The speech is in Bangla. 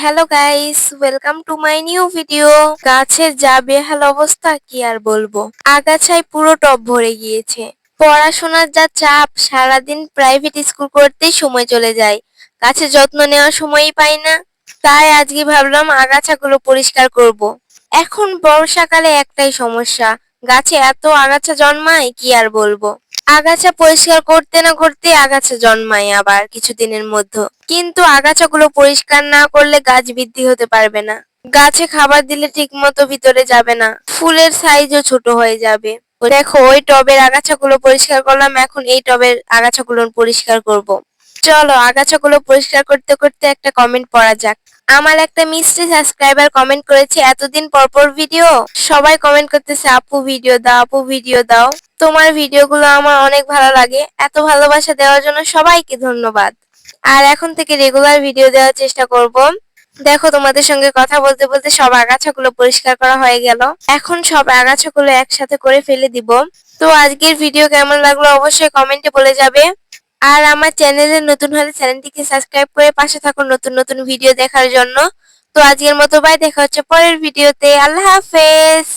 Hello guys, welcome to my new video. গাছের যা বেহাল অবস্থা কি আর বলবো, আগাছায় পুরো টব ভরে গিয়েছে। পড়াশোনার যা চাপ, সারাদিন প্রাইভেট স্কুল করতেই সময় চলে যায়, গাছের যত্ন নেওয়ার সময়ই পাই না। তাই আজকে ভাবলাম আগাছাগুলো পরিষ্কার করব। এখন বর্ষাকালে একটাই সমস্যা, গাছে এত আগাছা জন্মায় কি আর বলবো। আগাছা পরিষ্কার করতে না করতে আগাছা জন্মায় আবার কিছুদিনের মধ্যে। কিন্তু আগাছাগুলো পরিষ্কার না করলে গাছ বৃদ্ধি হতে পারবে না। গাছে খাবার দিলে ঠিক মতো ভিতরে যাবে না, ফুলের সাইজও ছোট হয়ে যাবে। দেখো, ওই টবের আগাছাগুলো পরিষ্কার করলাম, এখন এই টবের আগাছাগুলো পরিষ্কার করব। চলো আগাছাগুলো পরিষ্কার করতে করতে একটা কমেন্ট পড়া যাক। আমার একটা মিষ্টি সাবস্ক্রাইবার কমেন্ট করেছে, এতদিন পর পর ভিডিও। সবাই কমেন্ট করতেছে আপু ভিডিও দাও, আপু ভিডিও দাও। তোমার ভিডিওগুলো আমার অনেক ভালো লাগে, এত ভালোবাসা দেওয়ার জন্য সবাইকে ধন্যবাদ। আর এখন থেকে রেগুলার ভিডিও দেওয়ার চেষ্টা করব। দেখো, তোমাদের সঙ্গে কথা বলতে বলতে সব আগাছাগুলো পরিষ্কার করা হয়ে গেল। এখন সব আগাছাগুলো একসাথে করে ফেলে দিব। তো আজকের ভিডিও কেমন লাগলো অবশ্যই কমেন্টে বলে যাবে। আর আমার চ্যানেলে নতুন হলে চ্যানেলটিকে সাবস্ক্রাইব করে পাশে থাকুন নতুন নতুন ভিডিও দেখার জন্য। তো আজকের মতো বাই, দেখা হচ্ছে পরের ভিডিওতে। আল্লাহ হাফেজ।